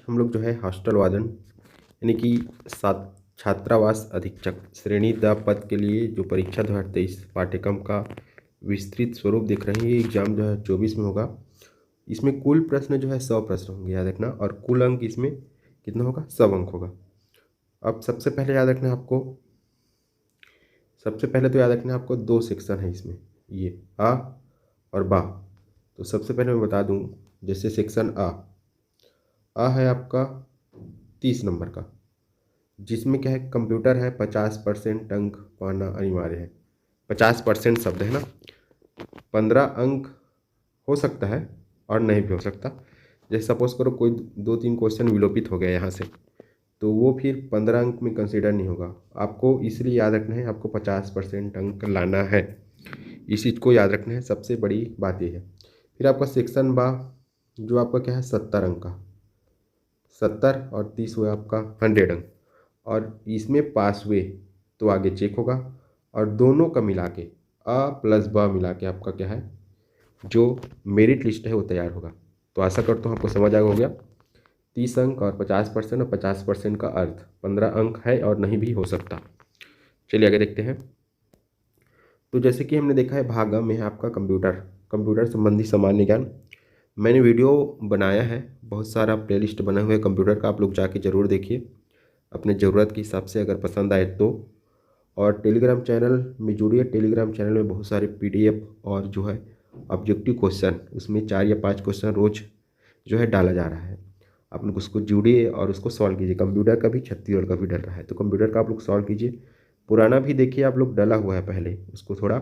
हम लोग जो है हॉस्टल वार्डन यानी कि छात्रावास अधीक्षक श्रेणी द पद के लिए जो परीक्षा 2023 पाठ्यक्रम का विस्तृत स्वरूप देख रहे हैं। ये एग्जाम जो है 24 में होगा। इसमें कुल प्रश्न जो है 100 प्रश्न होंगे, याद रखना। और कुल अंक इसमें कितना होगा? 100 अंक होगा। अब सबसे पहले याद रखना आपको, सबसे पहले तो याद रखना आपको 2 सेक्शन है इसमें, ये आ और बा। तो सबसे पहले मैं बता दूं, जैसे सेक्शन आ है आपका 30 नंबर का, जिसमें क्या है, कंप्यूटर है, 50% अंक पाना अनिवार्य है। 50% शब्द है ना, 15 अंक हो सकता है और नहीं भी हो सकता। जैसे सपोज करो कोई 2-3 क्वेश्चन विलोपित हो गया यहाँ से, तो वो फिर 15 अंक में कंसिडर नहीं होगा। आपको इसलिए याद रखना है, आपको 50% अंक लाना है। इस चीज़ को याद रखना है, सबसे बड़ी बात ये है। फिर आपका सेक्शन बा जो आपका क्या है, 70 अंक का, 70 और 30 हुआ आपका 100 अंक। और इसमें पास हुए तो आगे चेक होगा, और दोनों का मिला के आ प्लस बा मिला के आपका क्या है, जो मेरिट लिस्ट है वो तैयार होगा। तो आशा करता हूँ आपको समझ आ गया। 30 अंक और 50% और 50% का अर्थ 15 अंक है और नहीं भी हो सकता। चलिए आगे देखते हैं। तो जैसे कि हमने देखा है भाग में है आपका कंप्यूटर संबंधी सामान्य ज्ञान। मैंने वीडियो बनाया है, बहुत सारा प्लेलिस्ट बना हुआ है कंप्यूटर का, आप लोग जाके ज़रूर देखिए अपने ज़रूरत के हिसाब से, अगर पसंद आए तो। और टेलीग्राम चैनल में जुड़िए। टेलीग्राम चैनल में बहुत सारे PDF और जो है ऑब्जेक्टिव क्वेश्चन, उसमें 4 या 5 क्वेश्चन रोज़ जो है डाला जा रहा है। आप लोग उसको जुड़िए और उसको सॉल्व कीजिए। कंप्यूटर का भी, छत्तीसगढ़ का भी डल रहा है, तो कंप्यूटर का आप लोग सॉल्व कीजिए। पुराना भी देखिए, आप लोग डला हुआ है पहले, उसको थोड़ा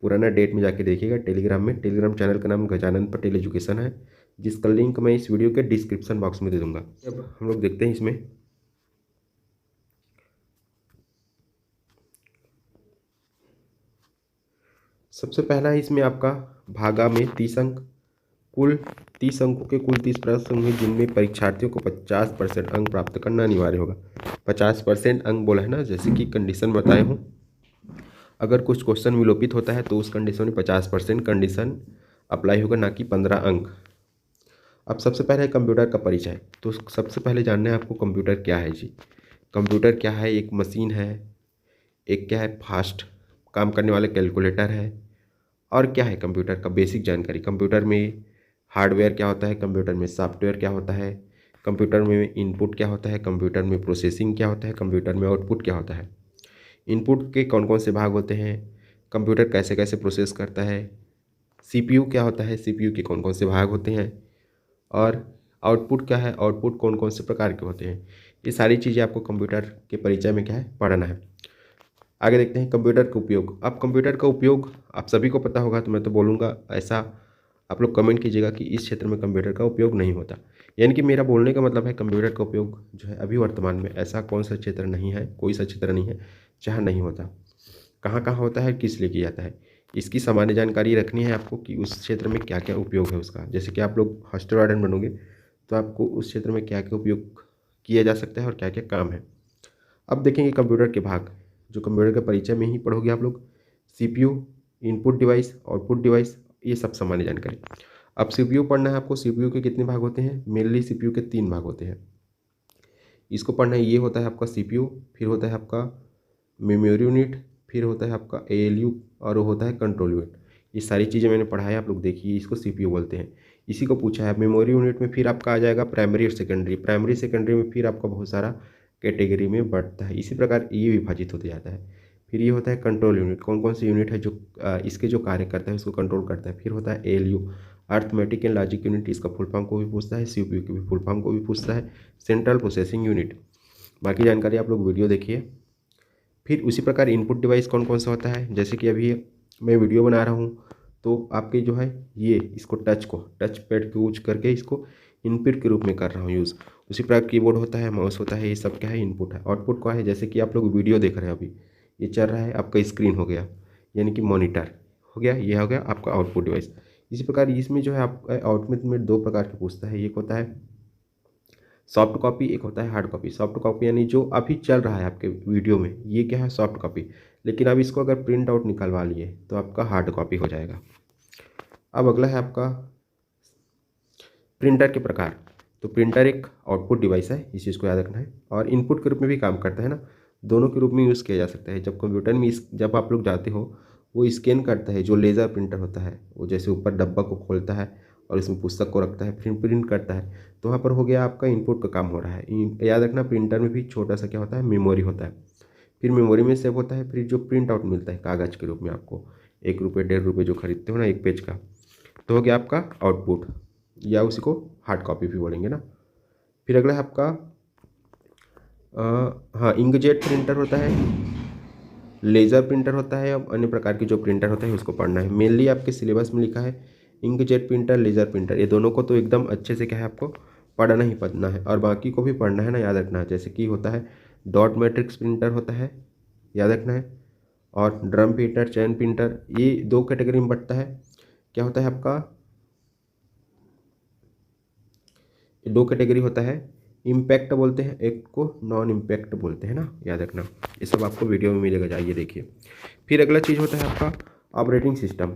पुराना डेट में जाके देखिएगा टेलीग्राम में। टेलीग्राम चैनल का नाम गजानन पटेल एजुकेशन है, जिसका लिंक मैं इस वीडियो के डिस्क्रिप्शन बॉक्स में दे दूंगा। अब हम लोग देखते हैं इसमें। सबसे पहला है इसमें आपका भागा में 30 अंक, कुल 30 अंकों के कुल 30 प्रश्न होंगे, जिनमें परीक्षार्थियों को 50% अंक प्राप्त करना अनिवार्य होगा। 50% अंक बोला है ना, जैसे कि कंडीशन बताए हूँ। अगर कुछ क्वेश्चन विलोपित होता है तो उस कंडीशन में 50% कंडीशन अप्लाई होगा, ना कि 15 अंक। अब सबसे पहले कंप्यूटर का परिचय। तो सबसे पहले जानना है आपको कंप्यूटर क्या है जी। कंप्यूटर क्या है? एक मशीन है, एक क्या है, फास्ट काम करने वाले कैलकुलेटर है। और क्या है कंप्यूटर का बेसिक जानकारी? कंप्यूटर में हार्डवेयर क्या होता है, कंप्यूटर में सॉफ्टवेयर क्या होता है, कंप्यूटर में इनपुट क्या होता है, कंप्यूटर में प्रोसेसिंग क्या होता है, कंप्यूटर में आउटपुट क्या होता है, इनपुट के कौन कौन से भाग होते हैं, कंप्यूटर कैसे कैसे प्रोसेस करता है, CPU क्या होता है, CPU के कौन कौन से भाग होते हैं, और आउटपुट क्या है, आउटपुट कौन कौन से प्रकार के होते हैं। ये सारी चीज़ें आपको कंप्यूटर के परिचय में क्या है, पढ़ना है। आगे देखते हैं कंप्यूटर का उपयोग। अब कंप्यूटर का उपयोग आप सभी को पता होगा, तो मैं तो बोलूँगा ऐसा आप लोग कमेंट कीजिएगा कि इस क्षेत्र में कंप्यूटर का उपयोग नहीं होता। यानी कि मेरा बोलने का मतलब है कंप्यूटर का उपयोग जो है अभी वर्तमान में ऐसा कौन सा क्षेत्र नहीं है, कोई सा क्षेत्र नहीं है जहाँ नहीं होता। कहाँ कहाँ होता है, किस लिए किया जाता है, इसकी सामान्य जानकारी रखनी है आपको कि उस क्षेत्र में क्या क्या उपयोग है उसका। जैसे कि आप लोग हॉस्टल वार्डन बनोगे तो आपको उस क्षेत्र में क्या क्या उपयोग किया जा सकता है और क्या क्या काम है। अब देखेंगे कंप्यूटर के भाग, जो कंप्यूटर के परिचय में ही पढ़ोगे आप लोग। CPU, input device, output device, ये सब सामान्य जानकारी। अब CPU पढ़ना है आपको। CPU के कितने भाग होते हैं? मेनली CPU के 3 भाग होते हैं, इसको पढ़ना है। ये होता है आपका CPU, फिर होता है आपका मेमोरी यूनिट, फिर होता है आपका ALU, और वो होता है कंट्रोल यूनिट। ये सारी चीज़ें मैंने पढ़ाया, आप लोग देखिए। इसको CPU बोलते हैं। इसी को पूछा है। मेमोरी यूनिट में फिर आपका आ जाएगा प्राइमरी और सेकेंडरी। प्राइमरी सेकेंडरी में फिर आपका बहुत सारा कैटेगरी में बढ़ता है, इसी प्रकार ये विभाजित होते जाता है। फिर ये होता है कंट्रोल यूनिट, कौन कौन से यूनिट है जो इसके जो कार्य करता है उसको कंट्रोल करता है। फिर होता है ALU, arithmetic and logic unit, इसका फुल फॉर्म को भी पूछता है, CPU की भी फुल फॉर्म को भी पूछता है, सेंट्रल प्रोसेसिंग यूनिट। बाकी जानकारी आप लोग वीडियो देखिए। फिर उसी प्रकार इनपुट डिवाइस कौन कौन सा होता है, जैसे कि अभी मैं वीडियो बना रहा हूँ तो आपके जो है ये इसको टच पैड को यूज करके इसको इनपुट के रूप में कर रहा हूँ यूज़। उसी प्रकार कीबोर्ड होता है, माउस होता है, ये सब क्या है, इनपुट है। आउटपुट क्या है? जैसे कि आप लोग वीडियो देख रहे हैं अभी, ये चल रहा है, आपका स्क्रीन हो गया, यानी कि मॉनिटर हो गया, ये हो गया आपका आउटपुट डिवाइस। इसी प्रकार इसमें जो है आपका आउटपुट में 2 प्रकार के पूछता है। एक होता है सॉफ्ट कॉपी, एक होता है हार्ड कॉपी। सॉफ्ट कॉपी यानी जो अभी चल रहा है आपके वीडियो में, ये क्या है, सॉफ्ट कॉपी। लेकिन अब इसको अगर प्रिंट आउट निकलवा लिए तो आपका हार्ड कॉपी हो जाएगा। अब अगला है आपका प्रिंटर के प्रकार। तो प्रिंटर एक आउटपुट डिवाइस है, इस चीज़ को याद रखना है, और इनपुट के रूप में भी काम करता है ना, दोनों के रूप में यूज़ किया जा सकता है। जब कंप्यूटर में जब आप लोग जाते हो, वो स्कैन करता है, जो लेज़र प्रिंटर होता है वो जैसे ऊपर डब्बा को खोलता है और इसमें पुस्तक को रखता है, फिर प्रिंट करता है, तो वहाँ पर हो गया आपका इनपुट का काम हो रहा है। याद रखना प्रिंटर में भी छोटा सा क्या होता है, मेमोरी होता है, फिर मेमोरी में सेव होता है, फिर जो प्रिंट आउट मिलता है कागज़ के रूप में आपको, 1 रुपये 1.5 रुपये जो खरीदते हो ना एक पेज का, तो हो गया आपका आउटपुट, या उसी को हार्ड कॉपी भी बोलेंगे ना। फिर अगला है आपका हाँ, इंकजेट प्रिंटर होता है, लेज़र प्रिंटर होता है, अब अन्य प्रकार के जो प्रिंटर होते हैं उसको पढ़ना है। मेनली आपके सिलेबस में लिखा है इंकजेट प्रिंटर, लेज़र प्रिंटर, ये दोनों को तो एकदम अच्छे से क्या है आपको पढ़ना ही पढ़ना है, और बाकी को भी पढ़ना है ना, याद रखना है। जैसे कि होता है डॉट मैट्रिक्स प्रिंटर होता है, याद रखना है, और ड्रम प्रिंटर, चैन प्रिंटर, ये 2 कैटेगरी में बंटता है। क्या होता है आपका, 2 कैटेगरी होता है, इम्पैक्ट बोलते हैं एक को, नॉन इम्पैक्ट बोलते हैं ना, याद रखना। ये सब आपको वीडियो में मिलेगा, जाइए देखिए। फिर अगला चीज़ होता है आपका ऑपरेटिंग सिस्टम।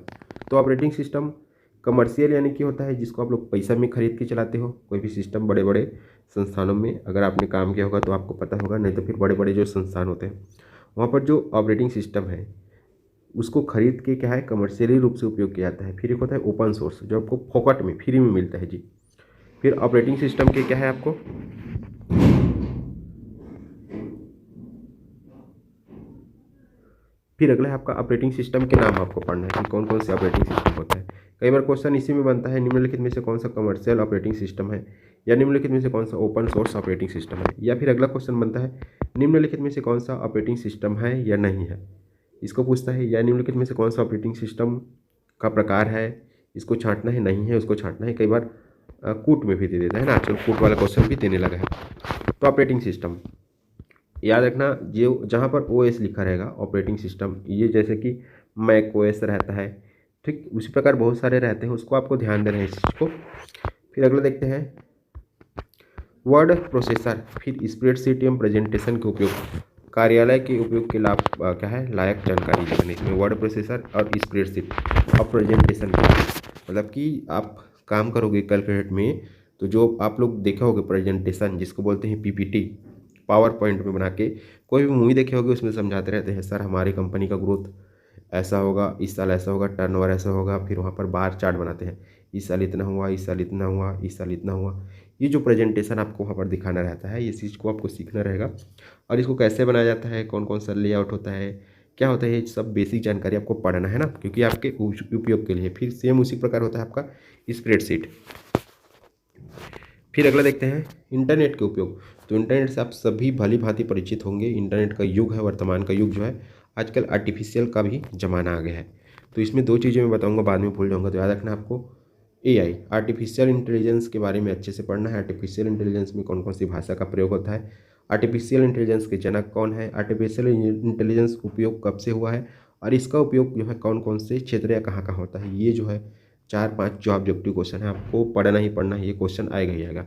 तो ऑपरेटिंग सिस्टम कमर्शियल यानी कि होता है जिसको आप लोग पैसा में खरीद के चलाते हो, कोई भी सिस्टम बड़े बड़े संस्थानों में अगर आपने काम किया होगा तो आपको पता होगा, नहीं तो फिर बड़े बड़े जो संस्थान होते हैं वहाँ पर जो ऑपरेटिंग सिस्टम है उसको खरीद के क्या है कमर्शियली रूप से उपयोग किया जाता है। फिर एक होता है ओपन सोर्स, जो आपको फोकट में फ्री में मिलता है जी। फिर ऑपरेटिंग सिस्टम के क्या है आपको, फिर अगला है आपका ऑपरेटिंग सिस्टम के नाम आपको पढ़ना है कि कौन कौन से ऑपरेटिंग सिस्टम होता है। कई बार क्वेश्चन इसी में बनता है, निम्नलिखित में से कौन सा कमर्शियल ऑपरेटिंग सिस्टम है, या निम्नलिखित में से कौन सा ओपन सोर्स ऑपरेटिंग सिस्टम है। या फिर अगला क्वेश्चन बनता है निम्नलिखित में से कौन सा ऑपरेटिंग सिस्टम है या नहीं है, इसको पूछता है। या निम्नलिखित में से कौन सा ऑपरेटिंग सिस्टम का प्रकार है, इसको छांटना है, नहीं है उसको छांटना है। कई बार कूट में भी दे देता है ना, आजकल कूट वाला क्वेश्चन भी देने लगा है। तो ऑपरेटिंग सिस्टम याद रखना, जो जहाँ पर ओएस लिखा रहेगा ऑपरेटिंग सिस्टम, ये जैसे कि मैक ओएस रहता है, ठीक उसी प्रकार बहुत सारे रहते हैं, उसको आपको ध्यान देना है इस चीज़ को। फिर अगला देखते हैं वर्ड प्रोसेसर। फिर स्प्रेडशीट एवं प्रेजेंटेशन के उपयोग, कार्यालय के उपयोग के लाभ क्या है, लायक जानकारी लिखनी इसमें। वर्ड प्रोसेसर और स्प्रेडशीट और प्रेजेंटेशन के, मतलब कि आप काम करोगे कैलकुलेट में तो जो आप लोग देखे होगे प्रेजेंटेशन जिसको बोलते हैं पीपीटी, पावर पॉइंट में बना के, कोई भी मूवी देखे होगे उसमें समझाते रहते हैं सर हमारी कंपनी का ग्रोथ ऐसा होगा, इस साल ऐसा होगा, टर्नओवर ऐसा होगा, फिर वहाँ पर बार चार्ट बनाते हैं, इस साल इतना हुआ, इस साल इतना हुआ, इस साल इतना हुआ। ये जो प्रेजेंटेशन आपको वहाँ पर दिखाना रहता है, ये चीज़ को आपको सीखना रहेगा। और इसको कैसे बनाया जाता है, कौन कौन सा लेआउट होता है, क्या होता है, ये सब बेसिक जानकारी आपको पढ़ना है ना, क्योंकि आपके उपयोग के लिए। फिर सेम उसी प्रकार होता है आपका स्प्रेडशीट। फिर अगला देखते हैं इंटरनेट के उपयोग। तो इंटरनेट से आप सभी भली भांति परिचित होंगे, इंटरनेट का युग है, वर्तमान का युग जो है आजकल आर्टिफिशियल का भी ज़माना आ गया है। तो इसमें 2 चीज़ें मैं बताऊंगा, बाद में भूल जाऊंगा, तो याद रखना आपको एआई आर्टिफिशियल इंटेलिजेंस के बारे में अच्छे से पढ़ना है। आर्टिफिशियल इंटेलिजेंस में कौन कौन सी भाषा का प्रयोग होता है, आर्टिफिशियल इंटेलिजेंस के जनक कौन है, आर्टिफिशियल इंटेलिजेंस उपयोग कब से हुआ है, और इसका उपयोग जो है कौन कौन से क्षेत्र या कहाँ कहाँ होता है। ये जो है 4-5 जो ऑब्जेक्टिव क्वेश्चन है, आपको पढ़ना ही पढ़ना है, ये क्वेश्चन आएगा ही आएगा।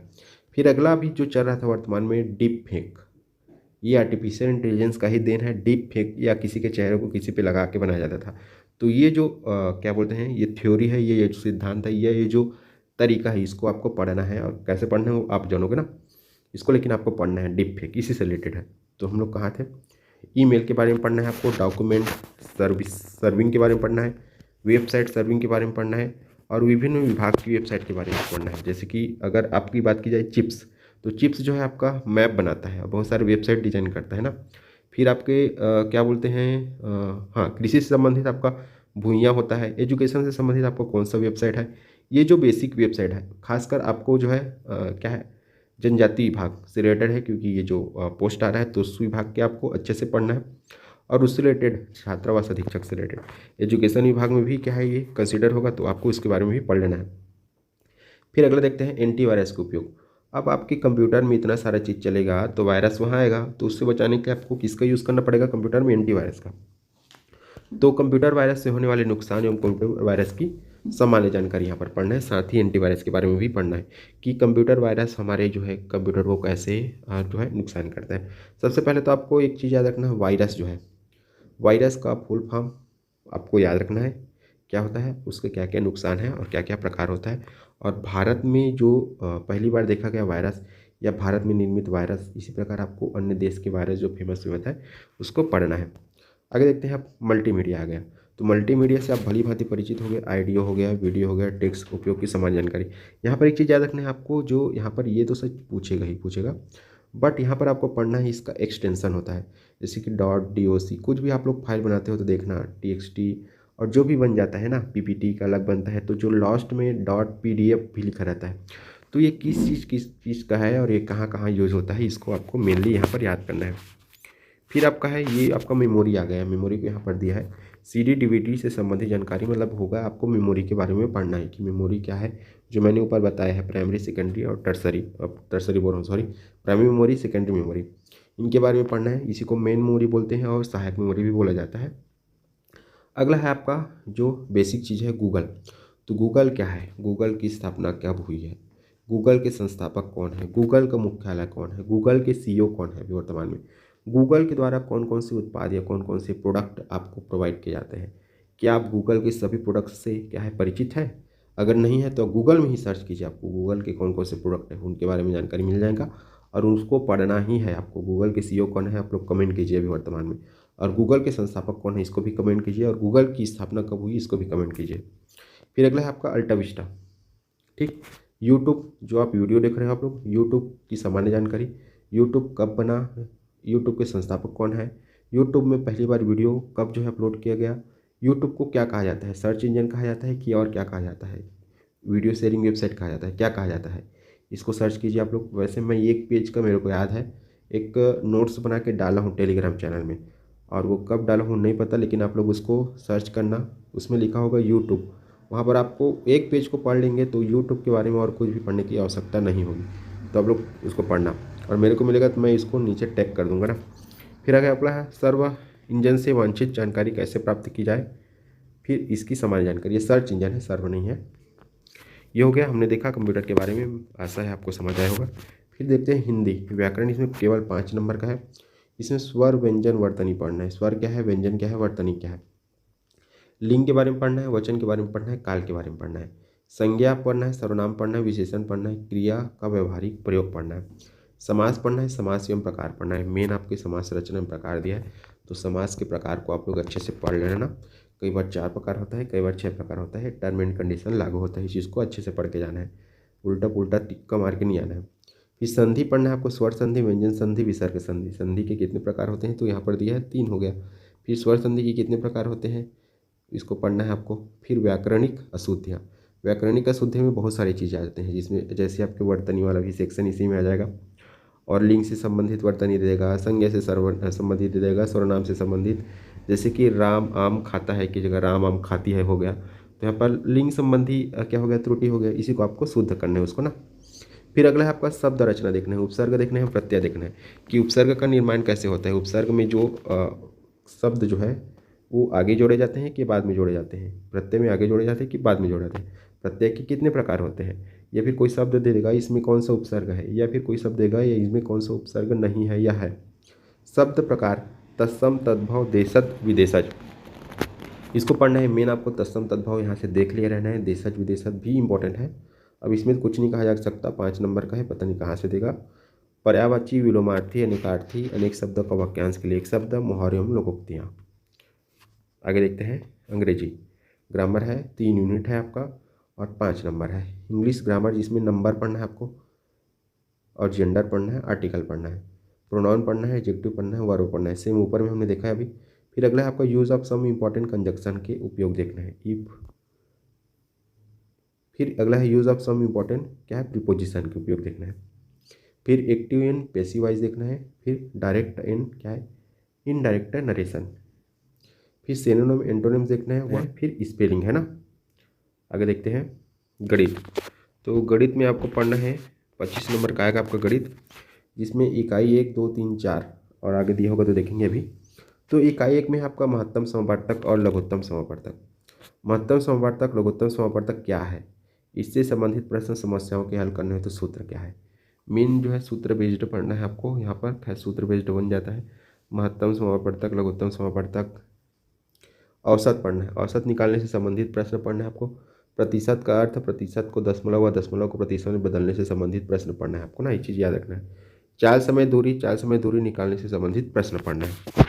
फिर अगला भी जो चल रहा था वर्तमान में, डीप फेक, ये आर्टिफिशियल इंटेलिजेंस का ही देन है। डीप फेक या किसी के चेहरे को किसी पे लगा के बनाया जाता था। तो ये जो क्या बोलते हैं, ये थ्योरी है, ये जो सिद्धांत है, ये जो तरीका है, इसको आपको पढ़ना है। और कैसे पढ़ना है वो आप जानोगे ना इसको, लेकिन आपको पढ़ना है डीप फेक, इसी से रिलेटेड है। तो हम लोग कहाँ थे, ईमेल के बारे में पढ़ना है आपको, डॉक्यूमेंट सर्विंग के बारे में पढ़ना है, वेबसाइट सर्विंग के बारे में पढ़ना है, और विभिन्न विभाग की वेबसाइट के बारे में पढ़ना है। जैसे कि अगर आपकी बात की जाए चिप्स, तो चिप्स जो है आपका मैप बनाता है और बहुत सारे वेबसाइट डिजाइन करता है ना। फिर आपके क्या बोलते हैं, हाँ, कृषि से संबंधित आपका भूइयाँ होता है। एजुकेशन से संबंधित आपको कौन सा वेबसाइट है, ये जो बेसिक वेबसाइट है, खासकर आपको जो है क्या है, जनजाति विभाग से रिलेटेड है, क्योंकि ये जो पोस्ट आ रहा है तो उस विभाग के आपको अच्छे से पढ़ना है। और उससे रिलेटेड छात्रावास अधीक्षक से रिलेटेड एजुकेशन विभाग में भी क्या है ये कंसिडर होगा, तो आपको इसके बारे में भी पढ़ लेना है। फिर अगला देखते हैं एंटीवायरस का उपयोग। अब आपके कंप्यूटर में इतना सारा चीज़ चलेगा तो वायरस वहाँ आएगा, तो उससे बचाने के लिए आपको किसका यूज़ करना पड़ेगा कंप्यूटर में, एंटीवायरस का। तो कंप्यूटर वायरस से होने वाले नुकसान एवं कंप्यूटर वायरस की सामान्य जानकारी यहाँ पर पढ़ना है। साथ ही एंटीवायरस के बारे में भी पढ़ना है कि कंप्यूटर वायरस हमारे जो है कंप्यूटर को कैसे जो है नुकसान करता है। सबसे पहले तो आपको एक चीज़ याद रखना है, वायरस जो है, वायरस का फुल फॉर्म आपको याद रखना है क्या होता है, उसके क्या क्या नुकसान है और क्या क्या प्रकार होता है, और भारत में जो पहली बार देखा गया वायरस या भारत में निर्मित वायरस, इसी प्रकार आपको अन्य देश के वायरस जो फेमस हुआ था उसको पढ़ना है। आगे देखते हैं आप, मल्टीमीडिया आ गया। तो मल्टीमीडिया से आप भली भांति परिचित हो गए, ऑडियो हो गया, वीडियो हो गया, टेक्स्ट, उपयोग की समान जानकारी। यहाँ पर एक चीज़ याद रखना है आपको, जो यहाँ पर ये तो सच पूछेगा ही पूछेगा, बट यहाँ पर आपको पढ़ना है इसका एक्सटेंशन होता है, जैसे कि डॉट डॉक, कुछ भी आप लोग फाइल बनाते हो तो देखना txt, और जो भी बन जाता है ना पीपीटी का अलग बनता है, तो जो लास्ट में डॉट पीडीएफ भी लिखा रहता है, तो ये किस चीज़ का है और ये कहाँ कहाँ यूज़ होता है, इसको आपको मेनली यहाँ पर याद करना है। फिर आपका है ये आपका मेमोरी आ गया। मेमोरी को यहाँ पर दिया है सीडी डीवीडी से संबंधित जानकारी, मतलब होगा आपको मेमोरी के बारे में पढ़ना है कि मेमोरी क्या है, जो मैंने ऊपर बताया है प्राइमरी, सेकेंडरी और टर्सरी। अब टर्सरी बोल रहा हूँ, sorry, primary memory, secondary memory, इनके बारे में पढ़ना है। इसी को मेन मेमोरी बोलते हैं और सहायक मेमोरी भी बोला जाता है। अगला है आपका जो बेसिक चीज़ है गूगल। तो गूगल क्या है, गूगल की स्थापना कब हुई है, गूगल के संस्थापक कौन है, गूगल का मुख्यालय कौन है, गूगल के सीईओ कौन है अभी वर्तमान में, गूगल के द्वारा कौन कौन से उत्पाद या कौन कौन से प्रोडक्ट आपको प्रोवाइड किए जाते हैं। क्या आप गूगल के सभी प्रोडक्ट से क्या है परिचित है? अगर नहीं है तो गूगल में ही सर्च कीजिए, आपको गूगल के कौन कौन से प्रोडक्ट हैं उनके बारे में जानकारी मिल जाएगा और उसको पढ़ना ही है आपको। गूगल के सीईओ कौन है आप लोग कमेंट कीजिए अभी वर्तमान में, और गूगल के संस्थापक कौन है इसको भी कमेंट कीजिए, और गूगल की स्थापना कब हुई इसको भी कमेंट कीजिए। फिर अगला है आपका अल्टा विस्टा। ठीक, यूट्यूब, जो आप वीडियो देख रहे हो आप लोग, यूट्यूब की सामान्य जानकारी, यूट्यूब कब बना, यूट्यूब के संस्थापक कौन है, यूट्यूब में पहली बार वीडियो कब जो है अपलोड किया गया, यूट्यूब को क्या कहा जाता है, सर्च इंजन कहा जाता है कि और क्या कहा जाता है, वीडियो शेयरिंग वेबसाइट कहा जाता है, क्या कहा जाता है, इसको सर्च कीजिए आप लोग। वैसे मैं एक पेज का मेरे को याद है, एक नोट्स बना के डाला हूँ टेलीग्राम चैनल में, और वो कब डाला हूँ नहीं पता, लेकिन आप लोग उसको सर्च करना, उसमें लिखा होगा यूट्यूब, वहाँ पर आपको एक पेज को पढ़ लेंगे तो यूट्यूब के बारे में और कुछ भी पढ़ने की आवश्यकता नहीं होगी। तो आप लोग उसको पढ़ना, और मेरे को मिलेगा तो मैं इसको नीचे टैग कर दूंगा ना। फिर आगे अपना है सर्व इंजन से वांछित जानकारी कैसे प्राप्त की जाए, फिर इसकी सामान्य जानकारी, ये सर्च इंजन है, सर्व नहीं है। ये हो गया, हमने देखा कंप्यूटर के बारे में, आशा है आपको समझ आया होगा। फिर देखते हैं हिंदी व्याकरण, इसमें केवल 5 नंबर का है। इसमें स्वर व्यंजन वर्तनी पढ़ना है, स्वर क्या है, व्यंजन क्या है, वर्तनी क्या है, लिंग के बारे में पढ़ना है, वचन के बारे में पढ़ना है, काल के बारे में पढ़ना है, संज्ञा पढ़ना है, सर्वनाम पढ़ना है, विशेषण पढ़ना है, क्रिया का व्यवहारिक प्रयोग पढ़ना है, समास पढ़ना है, समास एवं प्रकार पढ़ना है। मेन आपके समास रचना में प्रकार दिया है, तो समास के प्रकार को आप लोग अच्छे से पढ़ लेना। कई बार 4 प्रकार होता है, कई बार 6 प्रकार होता है, टर्म एंड कंडीशन लागू होता है, इस चीज़ को अच्छे से पढ़ के जाना है, उल्टा पुल्टा टिक्का मार के नहीं आना है। फिर संधि पढ़ना है आपको, स्वर संधि, व्यंजन संधि, विसर्ग संधि। संधि के कितने प्रकार होते हैं तो यहाँ पर दिया है 3 हो गया। फिर स्वर संधि के कितने प्रकार होते हैं इसको पढ़ना है आपको। फिर व्याकरणिक अशुद्धियाँ, व्याकरणिक अशुद्धि में बहुत सारी चीज़ें आ जाती हैं, जिसमें जैसे आपके वर्तनी वाला भी सेक्शन इसी में आ जाएगा, और लिंग से संबंधित वर्तनी दे देगा, संज्ञा से संबंधित दे देगा, सर्वनाम से संबंधित, जैसे कि राम आम खाता है की जगह राम आम खाती है हो गया, तो यहाँ पर लिंग संबंधी क्या हो गया, त्रुटि हो गया, इसी को आपको शुद्ध करना है उसको ना। फिर अगला है आपका शब्द रचना देखना है, उपसर्ग देखना है, प्रत्यय देखना है कि उपसर्ग का निर्माण कैसे होता है, उपसर्ग में जो शब्द जो है वो आगे जोड़े जाते हैं कि बाद में जोड़े जाते हैं, प्रत्यय में आगे जोड़े जाते हैं कि बाद में जोड़े जाते हैं, प्रत्यय के कितने प्रकार होते हैं, या फिर कोई शब्द दे देगा इसमें कौन सा उपसर्ग है, या फिर कोई शब्द देगा या इसमें कौन सा उपसर्ग नहीं है या है। शब्द प्रकार तत्सम तद्भव देशज विदेशज, इसको पढ़ना है मेन आपको। तत्सम तद्भव यहाँ से देख लिया रहना है, देशज विदेशज भी इंपॉर्टेंट है। अब इसमें कुछ नहीं कहा जा सकता, 5 नंबर का है, पता नहीं कहाँ से देगा। पर्यायवाची, विलोमार्थी, अनेकार्थी, अनेक शब्दों का वाक्यांश के लिए एक शब्द, मुहावरे एवं लोकोक्तियाँ। आगे देखते हैं अंग्रेजी ग्रामर है, 3 यूनिट है आपका और 5 नंबर है। इंग्लिश ग्रामर जिसमें नंबर पढ़ना है आपको, और जेंडर पढ़ना है, आर्टिकल पढ़ना है, प्रोनाउन पढ़ना है, एडजेक्टिव पढ़ना है, वर्ब पढ़ना है, सेम ऊपर में हमने देखा है अभी। फिर अगला है आपका use of some important conjunction के उपयोग देखना है, इफ। फिर अगला है यूज़ ऑफ सम इंपॉर्टेंट क्या है, प्रीपोजिशन के उपयोग देखना है। फिर एक्टिव एंड पैसिव वॉइस देखना है। फिर डायरेक्ट एंड क्या है, इनडायरेक्ट नरेशन। फिर सिनोनिम एंटोनिम्स देखना है, वह फिर स्पेलिंग है ना। आगे देखते हैं गणित। तो गणित में आपको पढ़ना है 25 नंबर का आएगा आपका गणित, जिसमें इकाई 1 2 3 4 और आगे दिया होगा तो देखेंगे अभी। तो इकाई 1 में आपका महत्तम समापवर्तक और लघुत्तम समापवर्तक। महत्तम समापवर्तक, लघुत्तम समापवर्तक क्या है, इससे संबंधित प्रश्न समस्याओं के हल करने हैं तो सूत्र क्या है। मेन जो है सूत्र बेस्ड पढ़ना है आपको, यहाँ पर खैर सूत्र बेस्ड बन जाता है। महत्तम समापवर्तक, लघुत्तम समापवर्तक, औसत पढ़ना है, औसत निकालने से संबंधित प्रश्न पढ़ना है आपको। प्रतिशत का अर्थ प्रतिशत को दशमलव व दशमलव को प्रतिशत में बदलने से संबंधित प्रश्न पढ़ना है आपको ना, ये चीज़ याद रखना है। चाल समय दूरी निकालने से संबंधित प्रश्न पढ़ना है।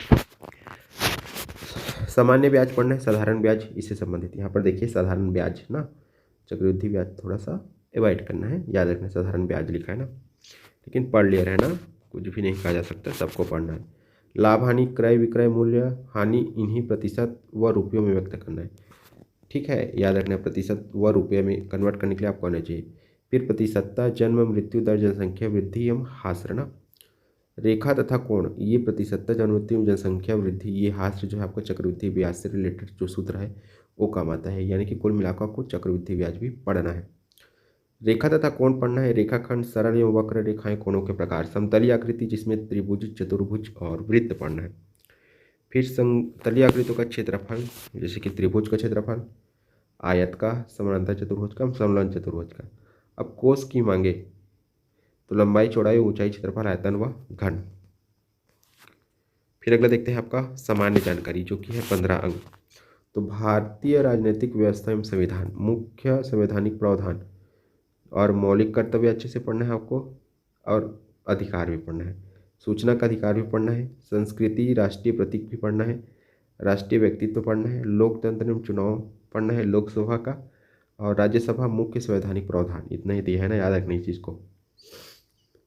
सामान्य ब्याज पढ़ना है, साधारण ब्याज इससे संबंधित। यहाँ पर देखिए साधारण ब्याज ना, चक्रवृद्धि ब्याज थोड़ा सा अवॉइड करना है, याद रखना है साधारण ब्याज लिखा है ना, लेकिन पढ़ लिया रहना, कुछ भी नहीं कहा जा सकता, सबको पढ़ना है। लाभ हानि क्रय विक्रय मूल्य हानि इन्हीं प्रतिशत व रुपयों में व्यक्त करना है, ठीक है, याद रखना है प्रतिशत व रुपये में कन्वर्ट करने के लिए आपको आना चाहिए। फिर प्रतिशतता जन्म मृत्यु दर जनसंख्या वृद्धि एवं हास्र ना, रेखा तथा कोण ये प्रतिशतता जन्म मृत्यु जनसंख्या वृद्धि ये हास्र जो है आपको चक्रवृद्धि ब्याज से रिलेटेड जो सूत्र है वो काम आता है, यानी कि कुल मिलाकर आपको चक्रवृद्धि ब्याज भी पढ़ना है। रेखा तथा कोण पढ़ना है, रेखाखंड सरल एवं वक्र रेखाएं कोणों के प्रकार, समतलीय आकृति जिसमें त्रिभुज चतुर्भुज और वृत्त पढ़ना है। फिर समतलीय आकृतियों का क्षेत्रफल जैसे कि त्रिभुज का क्षेत्रफल, आयत का, समानांतर चतुर्भुज का, समलंब चतुर्भुज का। अब कोस की मांगे तो लंबाई चौड़ाई ऊंचाई क्षेत्रफल आयतन व घन। फिर अगला देखते हैं आपका सामान्य जानकारी जो कि है 15 अंक। तो भारतीय राजनीतिक व्यवस्था एवं संविधान, मुख्य संवैधानिक प्रावधान और मौलिक कर्तव्य अच्छे से पढ़ना है आपको, और अधिकार भी पढ़ना है, सूचना का अधिकार भी पढ़ना है, संस्कृति राष्ट्रीय प्रतीक भी पढ़ना है, राष्ट्रीय व्यक्तित्व पढ़ना है, लोकतंत्र एवं चुनाव पढ़ना है, लोकसभा का और राज्यसभा मुख्य संवैधानिक प्रावधान, इतना ही दिया है ना, याद रखना इस चीज़ को।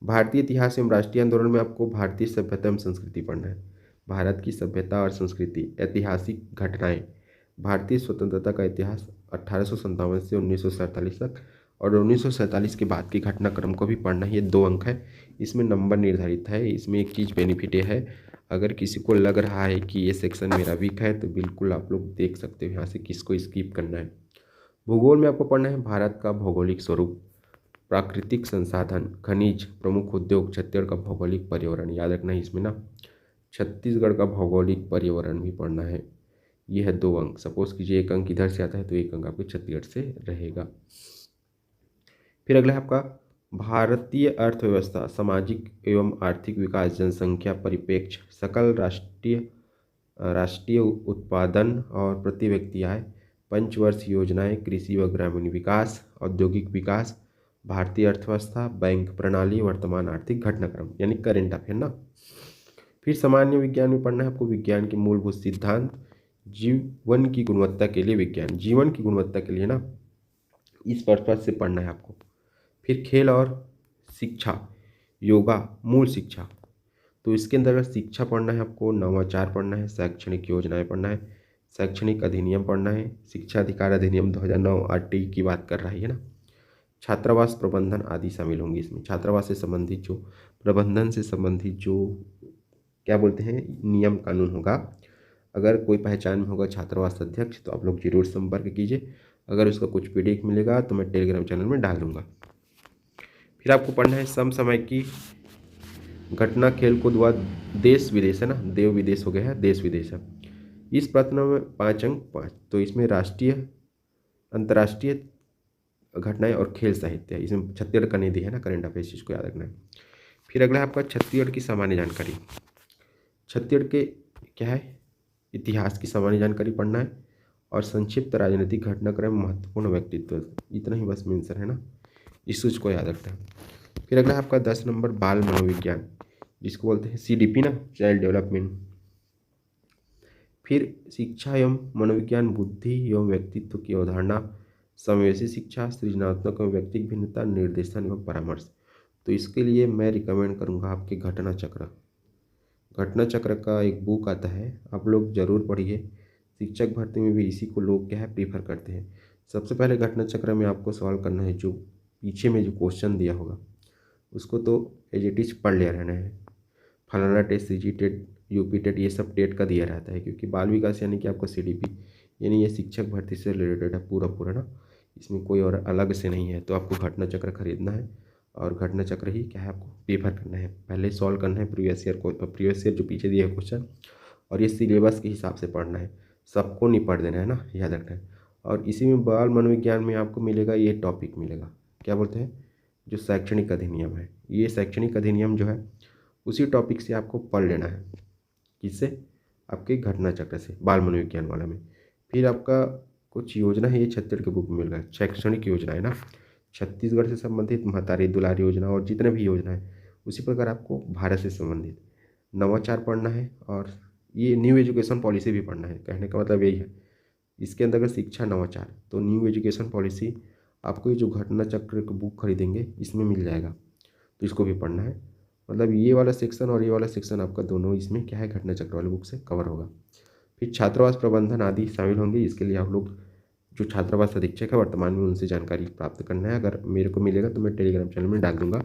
भारतीय इतिहास एवं राष्ट्रीय आंदोलन में आपको भारतीय सभ्यता एवं संस्कृति पढ़ना है, भारत की सभ्यता और संस्कृति, ऐतिहासिक घटनाएं, भारतीय स्वतंत्रता का इतिहास 1857 से 1947 तक और 1947 के बाद के घटनाक्रम को भी पढ़ना है। ये 2 अंक है, इसमें नंबर निर्धारित है। इसमें एक चीज़ बेनिफिट ये है, अगर किसी को लग रहा है कि ये सेक्शन मेरा वीक है तो बिल्कुल आप लोग देख सकते हो यहाँ से किसको स्किप करना है। भूगोल में आपको पढ़ना है भारत का भौगोलिक स्वरूप, प्राकृतिक संसाधन, खनिज, प्रमुख उद्योग, छत्तीसगढ़ का भौगोलिक पर्यावरण, याद रखना है इसमें ना, छत्तीसगढ़ का भौगोलिक पर्यावरण भी पढ़ना है। ये है 2 अंक, सपोज कीजिए 1 अंक इधर से आता है तो 1 अंक आपके छत्तीसगढ़ से रहेगा। फिर अगला है आपका भारतीय अर्थव्यवस्था, सामाजिक एवं आर्थिक विकास, जनसंख्या परिप्रेक्ष्य, सकल राष्ट्रीय उत्पादन और प्रति व्यक्ति आय, पंचवर्ष योजनाएं, कृषि व ग्रामीण विकास, औद्योगिक विकास, भारतीय अर्थव्यवस्था, बैंक प्रणाली, वर्तमान आर्थिक घटनाक्रम, यानी करेंट अफेयर ना। फिर सामान्य विज्ञान में पढ़ना है आपको विज्ञान के मूलभूत सिद्धांत, जीवन की गुणवत्ता के लिए विज्ञान, जीवन की गुणवत्ता के लिए ना, इस पर्पज से पढ़ना है आपको। फिर खेल और शिक्षा, योगा मूल शिक्षा, तो इसके अंतर्गत शिक्षा पढ़ना है आपको, नवाचार पढ़ना है, शैक्षणिक योजनाएं पढ़ना है, शैक्षणिक अधिनियम पढ़ना है, शिक्षा अधिकार अधिनियम 2009 आरटीई की बात कर रहा है ना, छात्रावास प्रबंधन आदि शामिल होंगे इसमें। छात्रावास से संबंधित जो प्रबंधन से संबंधित जो क्या बोलते हैं नियम कानून होगा, अगर कोई पहचान में होगा छात्रावास अध्यक्ष तो आप लोग जरूर संपर्क कीजिए, अगर उसका कुछ पीडीएफ मिलेगा तो मैं टेलीग्राम चैनल में डाल दूंगा। फिर आपको पढ़ना है समसमय की घटना, खेल कूद व देश विदेश है ना, देव विदेश हो गया है, देश विदेश है। इस प्रश्न में 5 अंक 5, तो इसमें राष्ट्रीय अंतर्राष्ट्रीय घटनाएं और खेल साहित्य है, इसमें छत्तीसगढ़ का नहीं दिया है ना, करंट अफेयर्स चीज़ को याद रखना है। फिर अगला है आपका छत्तीसगढ़ की सामान्य जानकारी, छत्तीसगढ़ के क्या है इतिहास की सामान्य जानकारी पढ़ना है, और संक्षिप्त राजनीतिक घटनाक्रम, महत्वपूर्ण व्यक्तित्व, इतना ही बस मेंशन है ना, इस चीज़ को याद रखना है। फिर अगला है आपका 10 नंबर बाल मनोविज्ञान, जिसको बोलते हैं सीडीपी ना, चाइल्ड डेवलपमेंट। फिर शिक्षा एवं मनोविज्ञान, बुद्धि एवं व्यक्तित्व की अवधारणा, समावेशी शिक्षा, सृजनात्मक एवं व्यक्तिगत भिन्नता, निर्देशन एवं परामर्श। तो इसके लिए मैं रिकमेंड करूँगा आपके घटना चक्र, घटना चक्र का एक बुक आता है, आप लोग जरूर पढ़िए। शिक्षक भर्ती में भी इसी को लोग क्या है प्रीफर करते हैं। सबसे पहले घटना चक्र में आपको सॉल्व करना है जो पीछे में जो क्वेश्चन दिया होगा उसको तो एज इट इज पढ़ लिया रहना है। फलाना test, CG TET, UP TET, ये सब टेट का दिया रहता है, क्योंकि बाल विकास यानी कि आपका सीडीपी यानी ये शिक्षक भर्ती से रिलेटेड है पूरा पूरा ना, इसमें कोई और अलग से नहीं है। तो आपको घटना चक्र खरीदना है और घटना चक्र ही क्या है आपको प्रीफर करना है। पहले सॉल्व करना है प्रीवियस ईयर जो पीछे दिया है क्वेश्चन, और ये सिलेबस के हिसाब से पढ़ना है, सबको नहीं पढ़ देना है ना, याद रखना है। और इसी में बाल मनोविज्ञान में आपको मिलेगा ये टॉपिक मिलेगा, क्या बोलते हैं जो शैक्षणिक अधिनियम है, ये शैक्षणिक अधिनियम जो है उसी टॉपिक से आपको पढ़ लेना है, किससे आपके घटना चक्र से, बाल मनोविज्ञान वाला में। फिर आपका कुछ योजना है ये छत्तीसगढ़ के बुक में मिल रहा है, शैक्षणिक योजना है ना, छत्तीसगढ़ से संबंधित महतारी दुलार योजना और जितने भी योजना है, उसी प्रकार आपको भारत से संबंधित नवाचार पढ़ना है और ये न्यू एजुकेशन पॉलिसी भी पढ़ना है। कहने का मतलब यही है, इसके अंतर्गत शिक्षा नवाचार, तो न्यू एजुकेशन पॉलिसी आपको ये जो घटना चक्र का बुक खरीदेंगे इसमें मिल जाएगा, तो इसको भी पढ़ना है। मतलब ये वाला सेक्शन और ये वाला सेक्शन आपका दोनों इसमें क्या है, घटना चक्र वाले बुक से कवर होगा। फिर छात्रावास प्रबंधन आदि शामिल होंगे, इसके लिए आप लोग जो छात्रावास अधीक्षक है वर्तमान में उनसे जानकारी प्राप्त करना है। अगर मेरे को मिलेगा तो मैं टेलीग्राम चैनल में डाल दूंगा।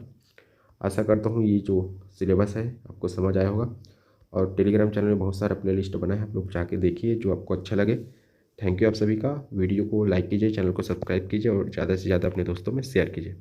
आशा करता हूँ ये जो सिलेबस है आपको समझ आया होगा, और टेलीग्राम चैनल में बहुत सारा प्लेलिस्ट बना है, आप लोग जाके देखिए जो आपको अच्छा लगे। थैंक यू आप सभी का। वीडियो को लाइक कीजिए, चैनल को सब्सक्राइब कीजिए और ज़्यादा से ज़्यादा अपने दोस्तों में शेयर कीजिए।